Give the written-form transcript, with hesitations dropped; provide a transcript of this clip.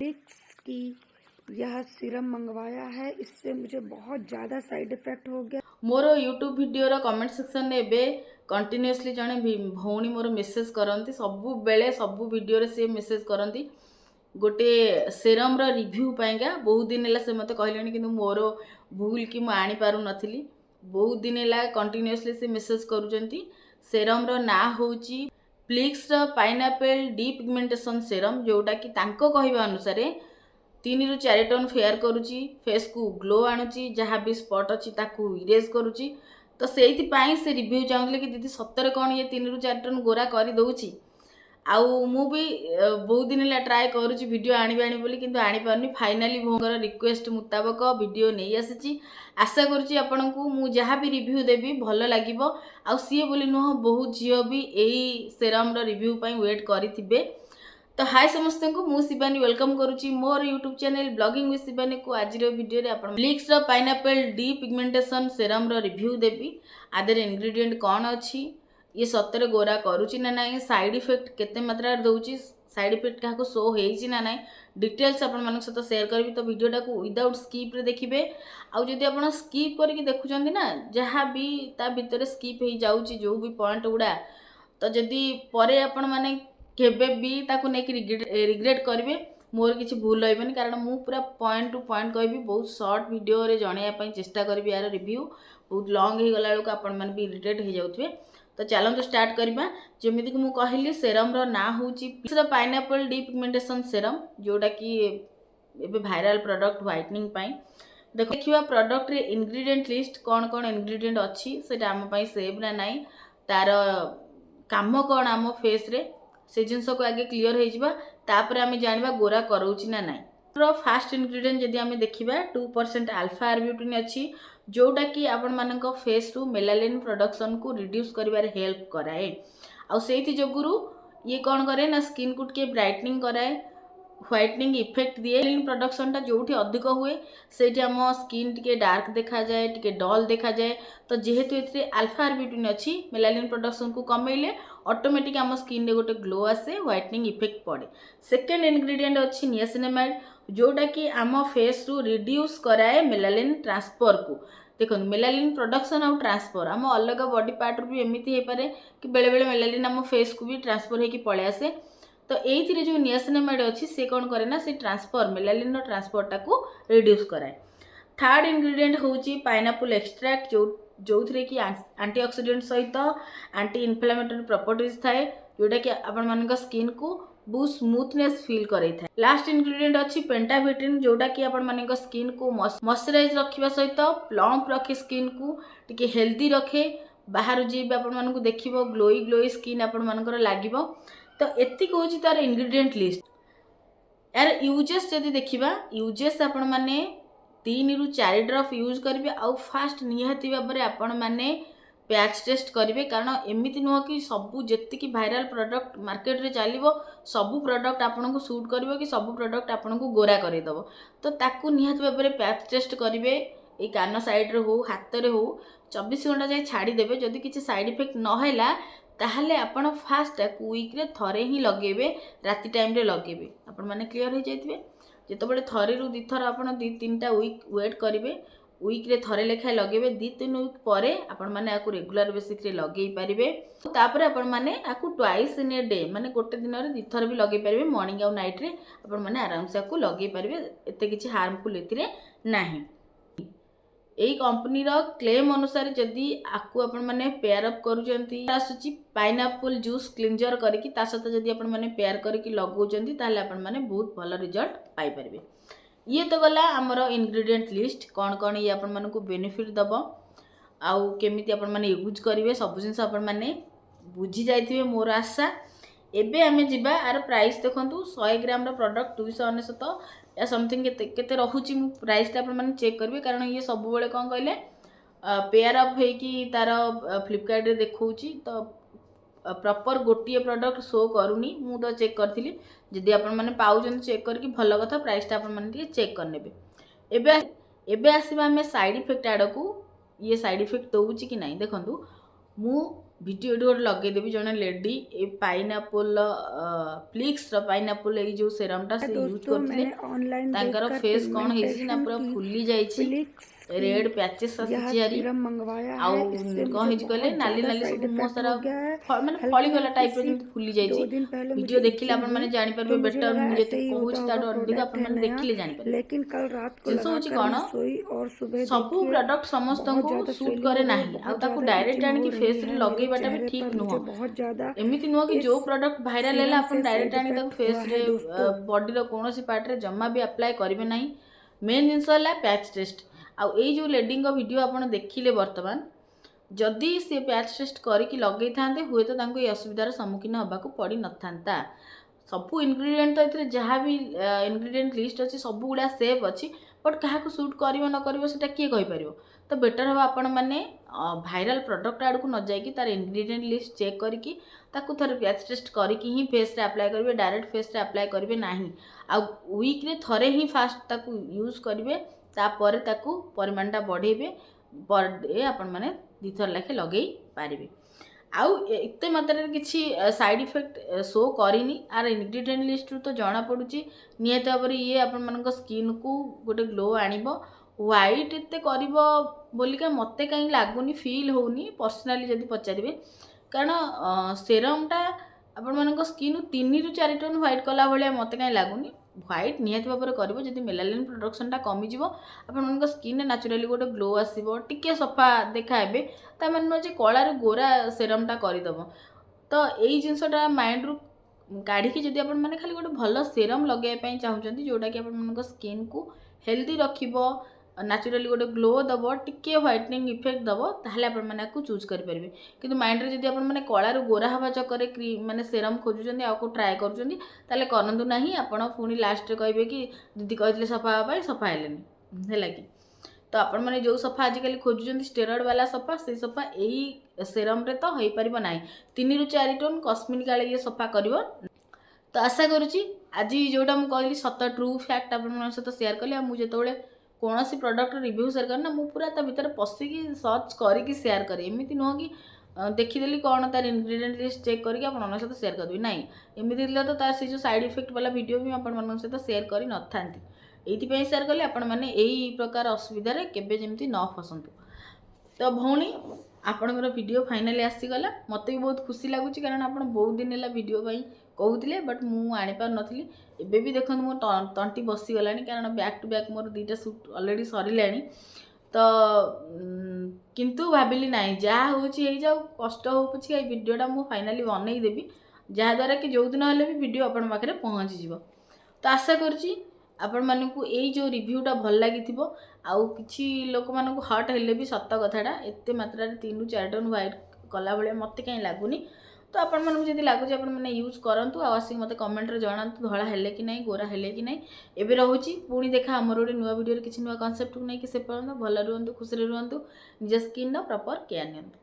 लिक्स की यह सीरम मंगवाया है, इससे मुझे बहुत ज़्यादा साइड इफेक्ट हो गया। मोर यूट्यूब वीडियो कमेंट सेक्शन में एबे कंटिन्यूअसली जड़े भौणी मोर मेसेज करती सबु बेले सबु वीडियो से मेसेज करती गोटे सेरम रो रिव्यू पाएगा। बहुत दिन है से मत कहले कि मोर भूल कि मुझे आनी पारु नथिली। बहुत दिन है कंटिन्यूअसली से मेसेज करूचंती। सेरम रो ना होची प्लिक्स रो पाइनएप्पल डी पिगमेंटेशन सेरम, जोटा कि तांको कहवा अनुसार 3 ରୁ 4 टन फेयर करुची, फेस को ग्लो आणुची, जहाँ भी स्पॉट अच्छी ताकू इरेज करुची। तो से से रिव्यू चाहूले कि दीदी सतरे कौन ये 3 ରୁ 4 टन गोरा कर दौची। आउ मु भी बहुत दिन है ट्राए करुची वीडियो आनी बोली, किंतु आनी पारनी। फाइनाली भोंगर रिक्वेस्ट मुताबक वीडियो नहीं आसी। आशा करुची आपन को मु जहाँ भी रिव्यू देवी भल लागिबो। आउ सीए बोली नुह बहुत झील भी यही सेरम रो रिव्यू पई वेट करिथिबे। तो हाय समस्त को मु शिवानी वेलकम करुची मोर YouTube channel blogging with Shivani को। आज वीडियो रे आपण लिक्स रो पाइनएप्पल डी पिगमेंटेशन सेरम रो रिव्यू देबी। आदर इंग्रेडिएंट कौन अच्छी, ये सतरे गोरा करुची ना नहीं, साइड इफेक्ट केते मात्रा दउची, साइड इफेक्ट क्या शो होईची ना नहीं, डिटेल्स आपण मानक सहित शेयर करबी। तो वीडियोटा को विदाउट स्किप रे देखिबे। आउ जदि आपण स्किप करके देखुचंदी ना, जहाँ भी ता भीतर स्किप हो जाउची जो भी पॉइंट गुडा, तो जदि परे आपण माने केबे भी ताको नेकी रिग्रेट करेंगे। मोर किसी भूल रही, कारण मु पूरा पॉइंट टू पॉइंट कहबी। बहुत शॉर्ट वीडियो रे जणाया चेष्टा करी यार रिव्यू। बहुत लॉन्ग हो गला बेलू आपण मैंने भी इरिटेट हो जाउथबे। तो चलते स्टार्ट करवा। जमीती कि मु कहली सेरम रो ना होची पाइनएप्पल डी पिगमेंटेशन सेरम, जोटा कि एबे वायरल प्रोडक्ट व्हाइटनिंग पाई। देखिए प्रोडक्ट रे इंग्रेडिएंट लिस्ट कौन कौन इंग्रेडिएंट अच्छी से आम सेव ना नाई, तार काम कौन आम फेस रे से जिनस को आगे क्लीयर होपर आम जाना गोरा करोची ना नाई। फास्ट इंग्रेडिएंट जदि आम देखा 2% अल्फा आर्ब्यूटिन अच्छी, जोटा कि आपण मानक फेस रु मेलानिन प्रोडक्शन को रिड्यूस करिवारे हेल्प कराए। आउ सेति जोगुरु ये कौन करे ना स्किन को टिके ब्राइटनिंग कराए, व्हाइटनिंग इफेक्ट दिए। मेलानिन प्रोडक्शन टा जोठी अधिक हुए सेठी आम स्किन टिके डार्क देखा जाए, टिके डल देखा जाए। तो जेहेतु एथिरे अल्फा आर्ब्यूटिन अच्छी, मेलानिन प्रोडक्शन को कमेले ऑटोमेटिक आम स्किन रे गोटे ग्लो आसे, व्हाइटनिंग इफेक्ट पड़े। सेकेंड इंग्रेडिएंट अच्छी नियासिनामाइड, जोटा कि आम फेस रु रिड्यूस कराए मेलानिन ट्रांसफर को। देखो मेलानिन प्रोडक्शन आउ ट्रांसफर आम अलग बॉडी पार्ट भी एमती हो पारे कि बेले बेले मेलानिन आम फेस को भी ट्रांसफर होकर पड़े आसे। तो ये जो नियासिनामाइड अच्छी से कौन करे ना से ट्रांसफर मेलानिन ट्रांसफर टाको रिड्यूस कराए। थर्ड इंग्रेडिएंट होची पाइनएप्पल एक्सट्रैक्ट, जो थे कि एंटीऑक्सीडेंट सहित एंटी इन्फ्लेमेटरी प्रॉपर्टीज थाए, जोटा कि आपण मानक स्किन को बहुत स्मूथनेस फील करे था। लास्ट इंग्रेडिएंट अच्छी पेंटाविटिन, जोटा कि आपण मानक स्किन को मॉइस्चराइज रखिबा सहित प्लम्प रखे, स्किन को टिके हेल्दी रखे। बाहर जी आपण मानक देखिबो ग्लोई ग्लोई स्किन आपण मानकर लागिबो। तो एतिक होची तार इंग्रेडिएंट लिस्ट। यार यूजेस जदि देखिबा, यूजेस आपण माने 3 ରୁ 4 ड्रॉप यूज करेंगे। आउ फास्ट निहाती भाव में आपण मैंने पैच टेस्ट करेंगे, कारण एमती नुह कि सबू जी वायरल प्रोडक्ट मार्केट रे चलो सबू प्रोडक्ट आपन को सूट कर कि सबू प्रोडक्ट आपन को गोरा करदेव। तो ताकू निहाती भाव में पैच टेस्ट करेंगे। ये कान साइड रे हो हाथ रे हो 24 घंटा जाए छाड़देवे। जदि किसी साइड इफेक्ट नहला ताहले आपण फास्ट वीक रे थरे ही लगेबे, राति टाइम रे लगेबे, आपण माने क्लियर हो जाइथिबे। जिते थरे रु 2 थर आप 2-3टा वीक वेट करेंगे, वीक रे थरे लेखाए लगे 2-3 वीक पर आपण मैंने आपको रेगुलर बेसिस रे लगे पारे। तापर आपण मैंने आपको ट्वाइस इन ए डे माने गोटे दिन में 2 थर भी लगे पारे, मॉर्निंग और नाइट रे आपण मैंने आराम से आपको लगे पारे। एते किछि हार्मफुल एथिरे नाही। यही कंपनी रो क्लेम अनुसार जदि आपको आपण माने पेयर अप करूचंती आसुची पाइनएप्पल जूस क्लींजर करके ता सहित जदि आपण माने पेयर करके लगौचंती ताले आपण माने बहुत भल रिजल्ट पाई परिबे। ये तो गला हमरो इंग्रेडिएंट लिस्ट, कौन कौन ये आपण माने को बेनिफिट दबो आउ केमिति आपण माने यूज करिवे सब जिंस आपण माने बुझी जाइथिबे मोर आशा। एबे आमे जिबा आर प्राइस देखंतु 100 ग्राम रो प्रोडक्ट 299 या समथिंग केते रहुची। मु प्राइस ता आपण माने चेक करबे, कारण ये सब बेले कोन कहले पेयर अप हे कि तार फ्लिपकार्ट रे देखौची। तो प्रॉपर गोटे प्रोडक्ट शो करूनी, मु तो चेक करथिली। जदि आपण माने पाउजन चेक करके भल कथा, प्राइस ता आपण माने चेक करनेबे। एबे आसीबा हमें साइड इफेक्ट आड़ को। ये साइड इफेक्ट दउची कि नहीं देखंतु। मु भिडियो ये गोटे लगेदेवी जड़े लेडी ए पाइनापल फ्लिक्स पाइनापल ये जो सेरमटा से यूज दोस्तों करते मैंने ऑनलाइन तांकर देखकर फेस कौन है ना पिगमेंटेशन पूरा की फुली जाइए फ्लिक्स रेड की पैचेस यह आसी हारी सीरम मंगवाया आउ है। इससे कौन मुझे है कहले बहुत नाली ज़्यादा नाली सब साइड मुँह इफेक्ट सारा हो गया है। मैंने हल्की फलीगला हल्की टाइप सी जमी फुली 2 जाइए दिन पहले मुझे वीडियो देखिले इचिंग आपण माने हुई, जानि तो परबे मुझे बेटर लगा मु ऐसे जति ही कहूची होता ताडो होगा, अधिक प्रोडक्ट आपण है माने नया। देखिले जानि परबे लेकिन कल रात को जिनस होची लगाकर कोन मैं सोई और सुबह सबू देखिए प्रोडक्ट समस्त बहुत को ज़्यादा सूट स्वेलिंग करे हो गई, नाही आ बहुत ताको ज़्यादा डायरेक्ट इचिंग आनी हो कि रही फेस रे है मेरे लगेबाटा भी चेहरे ठीक पर। नुह मुझे बहुत ज़्यादा एमिति नुह कि इस जो प्रोडक्ट वायरल सीरम हैला आपण से डायरेक्ट साइड आनी ताको इफेक्ट हुआ फेस है रे दोस्तों। बॉडी रो कोनोसी पार्ट रे जम्मा भी अप्लाई करिवे नाही मेन जिंस हैला पैच टेस्ट आ एई जो लेडिंग को वीडियो आपण देखिले वर्तमान जदि से पैच टेस्ट करके लगे था हुए तो ये असुविधार सम्मुखीन होगा पड़ न था सबू इनग्रीडिएंट तो ये जहाँ भी इनग्रीडिएंट लिस्ट अच्छी सब गुड़ा सेफ अच्छी बट क्या सूट कर न कर किए कहीपर तो बेटर हम आपण मैंने भाइराल प्रोडक्ट आड़ को न जाकि तार इनग्रीडिएंट लिस्ट चेक करके थोड़े पैच टेस्ट करके ही फेस रे अप्लाई करेंगे डायरेक्ट फेस रे अप्लाई करेंगे ना आ वीक रे थरे ही फास्ट ताकू यूज करेंगे तापर ताकू परिमाणटा बढ़ेबे पर डे आपण मैंने 2 थर लाखे लगे पारे आउ एते मात्रा किसी साइड इफेक्ट शो करनी आर इनग्रीडिएंट लिस्ट तो जना पड़ुची निहत भाव में ये आपण मान स्किन को गोटे ग्लो आणिबो व्हाइट एते करिबो बोलिका मते कहीं लागुनी फील होनी पर्सनाली जदि पचारिबे कारण सेरमटा आपण मान स्किन 3 ରୁ 4 टन व्हाइट कला भाया मते कहीं लागुनी व्हाइट निहत भाव में करिबो जदि मेलानिन प्रोडक्शनटा कमिजिवो आपण मान स्किन नेचुराली गोटे ग्लो आसीबो टिके सफा देखाबे ता माने न जे कला रे गोरा सेरमटा करिदबो तो एई जिंसटा माइंड रु काढ़ी जदि आपण माने खाली गोटे भल सेरम लगे पई चाहुचंती जोटा कि आपण मान स्किन को हेल्दी रखिबो नेचुराली गोटे ग्लो दब टिके व्हाइटनिंग इफेक्ट दब ताहले आपण माने को चूज करि परिबे किंतु माइंड रे जदि आपण माने कला रे गोरा हवा चक्कर क्रीम माने सेरम खोजुचंती आ को ट्राई करूचंती ताहले करंतु नाही आपण पुनी लास्ट रे कहबे कि दीदी कहले सफा पई सफा हेलेनी हैला कि तो आपण मैंने जो सफा आजिकल खोजुचंती स्टेरॉइड वाला सफा से सफा यही सेरम रे तो हो पार ना 3 ରୁ 4 टन कस्मेटिक आले ये सफा करिवो तो आशा करुच्ची आज जोटा मुझे कहली सत ट्रू फैक्ट आप सहित सेयार कली मुझे जो कौन सी प्रोडक्ट रिव्यू सेयार करना मु पूरा ता भीतर पशिकी सर्च करके सेयार करी एमती नुह कि देखीदेली कौन तार इनग्रीडिएंट लिस्ट चेक करके आप सहित सेयार करदेवी ना एमती तो तार से जो साइड इफेक्ट वाला वीडियो भी आपण सहित सेयार कर न था ये सेयार कले आपण मैंने यही प्रकार असुविधा केबे जेमती न फसंतु तो भौणी आपणकर वीडियो फाइनाली आसीगला मत भी बहुत खुशी लगुच कारण आप बहुत दिन है वीडियो कहते बट मुझे आनीपार नी एबे भी देखो मो तंटी बसीगला कारण बैक टू बैक मोर 2टा शूट अलरेडी सरिला तो किंतु भाविली ना जहाँ हो जाऊ कष्ट हो पछे ये वीडियोटा मुझे फाइनाली बनईदेवी जहाँद्वारा कि जो दिन हेल्ले भी वीडियो आपण पाखे पहुँची जीव तो आशा करुच्ची आपण मानकु एई जो रिव्यूटा भल लगी आउ किछि लोक मानकु हट हेले भी सत कथाटा एते मात्रा 3 ରୁ 4 टन व्हाइट कला भाया मत कहीं लगुनि तो आपण मानकु जदि लागुची आपण माने यूज करंतु आ आसी मते कमेंट रे जणांतु धळा हेले कि नहीं गोरा हेले कि नहीं एबे रहूची पुणी देखा हमर गोटे नुआ वीडियो रे किछि नुआ कांसेप्ट को नहीं कि से पर्यंत भल रुहंतु खुशी रुहंतु निज स्किन रो प्रॉपर केयर नियंतु।